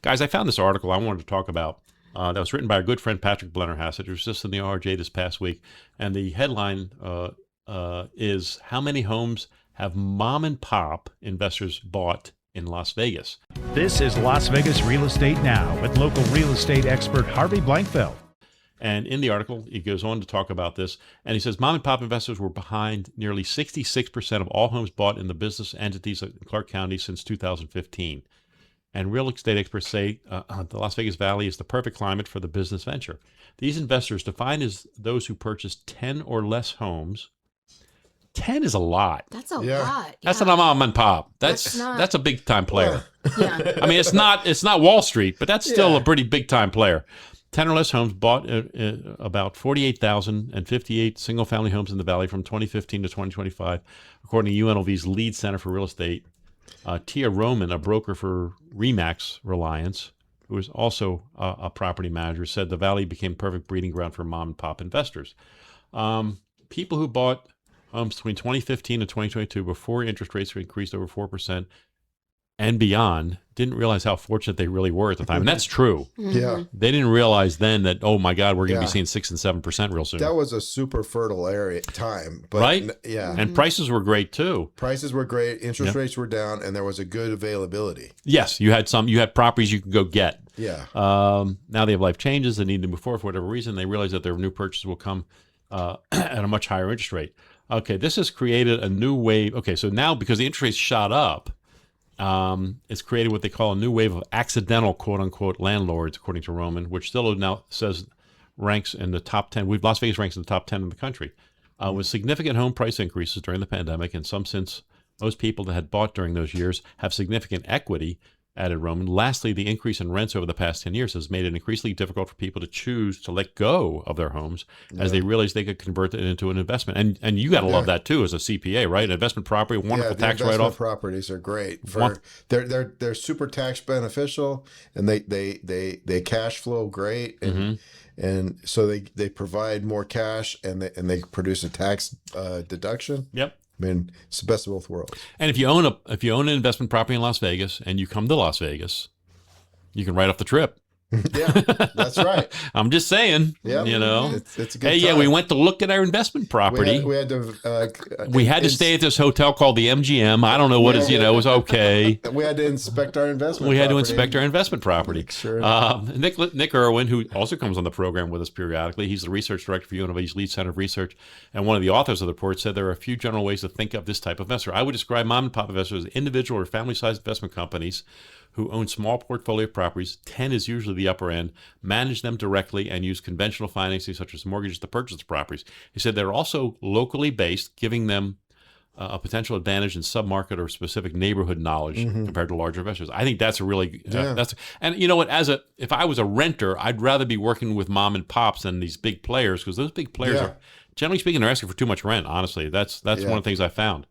Guys, I found this article I wanted to talk about that was written by our good friend Patrick Blennerhassett. It was just in the RJ this past week. And the headline is How Many Homes Have Mom and Pop Investors Bought in Las Vegas? This is Las Vegas Real Estate Now with local real estate expert Harvey Blankfeld. And in the article, he goes on to talk about this. And he says mom and pop investors were behind nearly 66% of all homes bought in the business entities in Clark County since 2015. And real estate experts say the Las Vegas Valley is the perfect climate for the business venture. These investors, defined as those who purchase 10 or less homes. 10 is a lot. That's a lot. That's not a mom and pop. That's a big time player. Yeah. I mean, it's not Wall Street, but that's still a pretty big time player. 10 or less homes bought about 48,058 single-family homes in the Valley from 2015 to 2025, according to UNLV's lead center for real estate. Tia Roman, a broker for Remax Reliance, who is also a property manager, said the Valley became perfect breeding ground for mom-and-pop investors. People who bought homes between 2015 and 2022, before interest rates increased over 4%, and beyond, didn't realize how fortunate they really were at the time. And that's true. Yeah. They didn't realize then that, oh my God, we're going to be seeing 6 and 7% real soon. That was a super fertile time. But right? Yeah. And prices were great too. Prices were great. Interest rates were down, and there was a good availability. Yes. You had properties you could go get. Yeah. Now they have life changes. They need to move forward for whatever reason. They realize that their new purchases will come at a much higher interest rate. Okay. This has created a new wave. Okay. So now because the interest rates shot up, it's created what they call a new wave of accidental, quote unquote, landlords, according to Roman, which still now says ranks in the top 10. Las Vegas ranks in the top 10 in the country, with significant home price increases during the pandemic, and some since most people that had bought during those years have significant equity, added Roman. Lastly, the increase in rents over the past 10 years has made it increasingly difficult for people to choose to let go of their homes as they realize they could convert it into an investment. And you got to love that too as a CPA, right? An investment property, wonderful tax write-off. Properties are great. They're super tax beneficial, and they cash flow great, and so they provide more cash, and they produce a tax deduction. Yep. I mean, it's the best of both worlds. And if you own an investment property in Las Vegas and you come to Las Vegas, you can write off the trip. Yeah, that's right. I'm just saying. Yeah, it's a good time. Yeah, we went to look at our investment property. We had to stay at this hotel called the MGM. I don't know what it was okay. We had to inspect our investment. property. Sure. Nick Irwin, who also comes on the program with us periodically, he's the research director for UNLV's lead center of research, and one of the authors of the report said there are a few general ways to think of this type of investor. I would describe mom and pop investors as individual or family-sized investment companies who own small portfolio properties. 10 is usually the upper end, manage them directly, and use conventional financing such as mortgages to purchase the properties. He said they're also locally based, giving them a potential advantage in submarket or specific neighborhood knowledge compared to larger investors. I think that's a really and you know what? If I was a renter, I'd rather be working with mom and pops than these big players, because those big players are, generally speaking, they're asking for too much rent. Honestly, that's one of the things I found.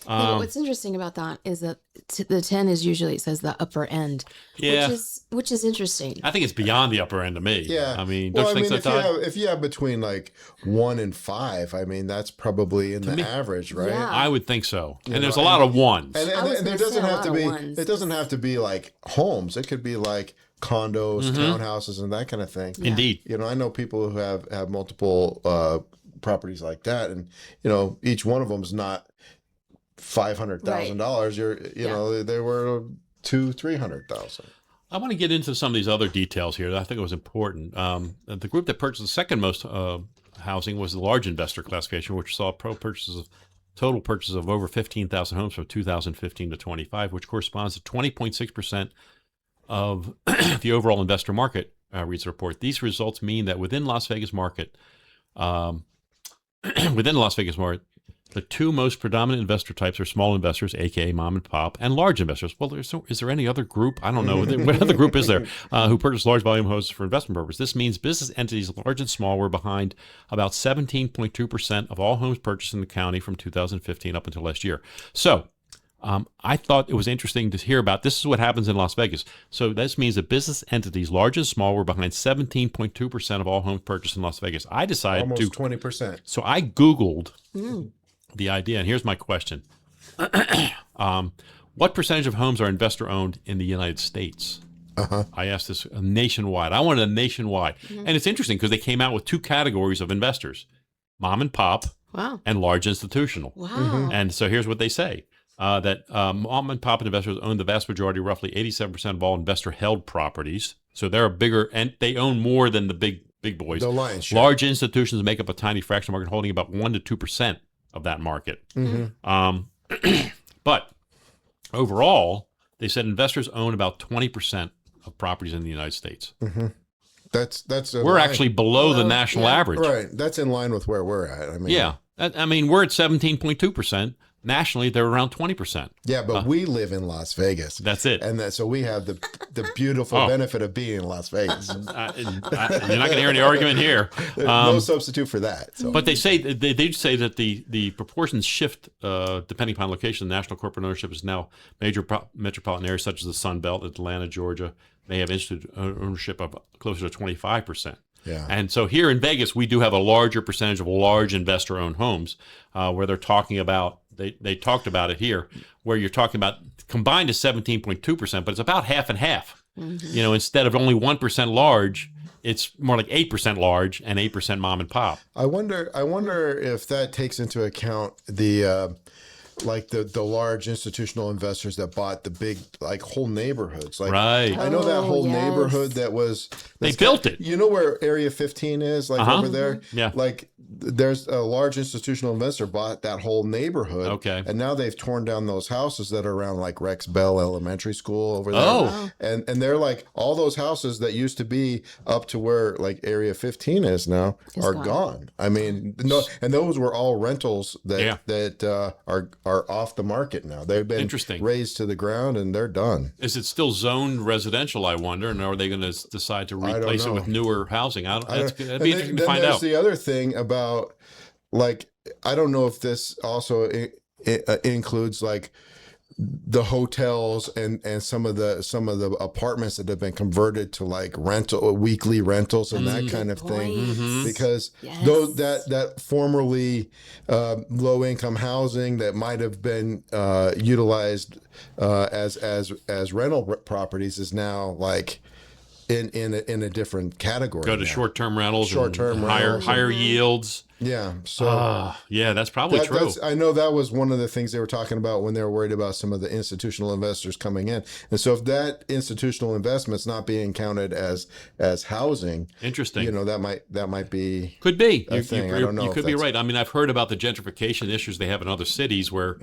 What's interesting about that is that the 10 is usually, it says the upper end, which is interesting. I think it's beyond the upper end to me. Yeah. I mean, don't you think so, Todd? If you have between like 1 and 5, I mean, that's probably in the average, right? Yeah. I would think so. And there's a lot of ones. And there doesn't have to be, it doesn't have to be like homes. It could be like condos, townhouses, and that kind of thing. Yeah. Indeed. You know, I know people who have multiple properties like that, and each one of them is not $500,000. You know, they were $200,000-$300,000. I want to get into some of these other details here that I think it was important. The group that purchased the second most housing was the large investor classification, which saw total purchases of over 15,000 homes from 2015 to 25, which corresponds to 20.6% of the overall investor market, reads the report. These results mean that within Las Vegas market, the two most predominant investor types are small investors, aka mom and pop, and large investors. Well, is there any other group? I don't know. What other group is there who purchase large volume homes for investment purposes? This means business entities, large and small, were behind about 17.2% of all homes purchased in the county from 2015 up until last year. So I thought it was interesting to hear about. This is what happens in Las Vegas. So this means that business entities, large and small, were behind 17.2% of all homes purchased in Las Vegas. I decided almost 20%. So I Googled the idea, and here's my question. What percentage of homes are investor owned in the United States? I asked this nationwide. I wanted a nationwide. And it's interesting because they came out with 2 categories of investors, mom and pop Wow. and large institutional. Wow. And so here's what they say. That mom and pop investors own the vast majority, roughly 87% of all investor-held properties. So they're a bigger, and they own more than the big boys. The lion's share. Large institutions make up a tiny fraction of the market, holding about 1 to 2% of that market. But overall, they said investors own about 20% of properties in the United States. That's We're actually below the national average. right. That's in line with where we're at. I mean, Yeah. I mean, we're at 17.2%. Nationally, they're around 20%. yeah, but we live in Las Vegas. That's it. And so we have the beautiful benefit of being in Las Vegas. You're not going to hear any argument here. No substitute for that. So. But they say they say that the proportions shift depending upon location. National corporate ownership is now major metropolitan areas such as the Sun Belt, Atlanta, Georgia, may have institute ownership of closer to 25%. Yeah. And so here in Vegas, we do have a larger percentage of large investor-owned homes where they're talking about. They talked about it here, where you're talking about combined is 17.2%, but it's about half and half. You know, instead of only 1% large, it's more like 8% large and 8% mom and pop. I wonder if that takes into account the the large institutional investors that bought the big whole neighborhoods. Like Right. I know that whole yes. neighborhood They built it. You know where Area 15 is, over there? Yeah. Like there's a large institutional investor bought that whole neighborhood. Okay. And now they've torn down those houses that are around like Rex Bell Elementary School over there. Oh. And they're like all those houses that used to be up to where like Area 15 is now are gone. I mean, no, and those were all rentals that are off the market now. They've been Interesting. razed to the ground and they're done. Is it still zoned residential, I wonder, and are they going to decide to replace it know. with newer housing? That'd be And interesting to then find there's out. the other thing about I don't know if this also includes like the hotels and some of the apartments that have been converted to like weekly rentals and that kind of thing, because those that formerly low income housing that might have been utilized as rental properties is now like in a different category. Go to now. short-term rentals, Short-term and rentals. higher yields. Yeah. So Yeah, that's probably true. I know that was one of the things they were talking about when they were worried about some of the institutional investors coming in. And so if that institutional investment's not being counted as housing, Interesting. you know, that might be Could be. a You, thing. you, I don't know you if could be that's- right. I mean, I've heard about the gentrification issues they have in other cities where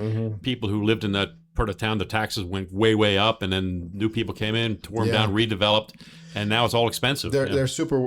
people who lived in that part of town, the taxes went way, way up, and then new people came in, tore them down, redeveloped, and now it's all expensive. They're super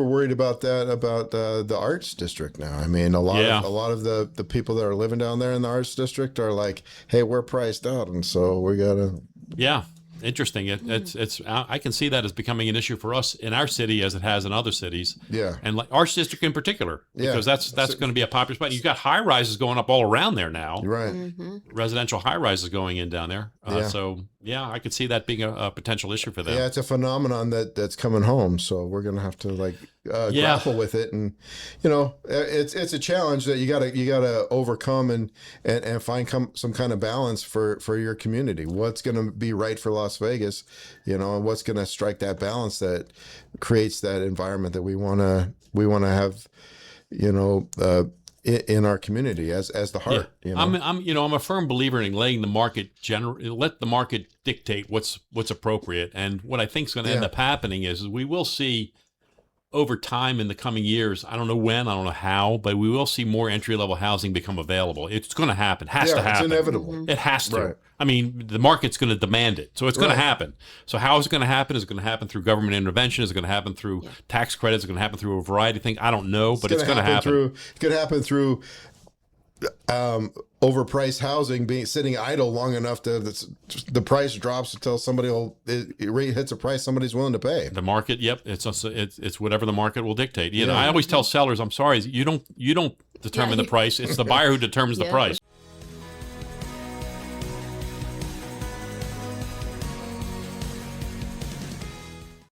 worried about that, about the arts district now. I mean, a lot of the people that are living down there in the arts district are like, hey, we're priced out, and so we gotta. Yeah. Interesting. It's I can see that as becoming an issue for us in our city as it has in other cities. Yeah. And like Arts District in particular, because that's going to be a popular spot. You've got high rises going up all around there now. Right. Residential high rises going in down there. So yeah, I could see that being a potential issue for them. Yeah, it's a phenomenon that's coming home. So we're gonna have to grapple with it, and you know, it's a challenge that you gotta overcome and find some kind of balance for your community. What's gonna be right for Las Vegas, you know, and what's gonna strike that balance that creates that environment that we wanna have, you know, in our community as the heart. Yeah. You know? I'm a firm believer in letting the market let the market dictate what's appropriate. And what I think is going to end up happening is we will see over time in the coming years, I don't know when, I don't know how, but we will see more entry-level housing become available. It's going to happen. Has to happen. It's inevitable. It has to. Right. I mean, the market's going to demand it. So it's going to happen. So how is it going to happen? Is it going to happen through government intervention? Is it going to happen through tax credits? Is it going to happen through a variety of things? I don't know, but it's going to happen. It could happen through overpriced housing sitting idle long enough to the price drops until it hits a price somebody's willing to pay. The market, it's whatever the market will dictate. You know, I always tell sellers, I'm sorry, you don't determine the price. It's the buyer who determines the price.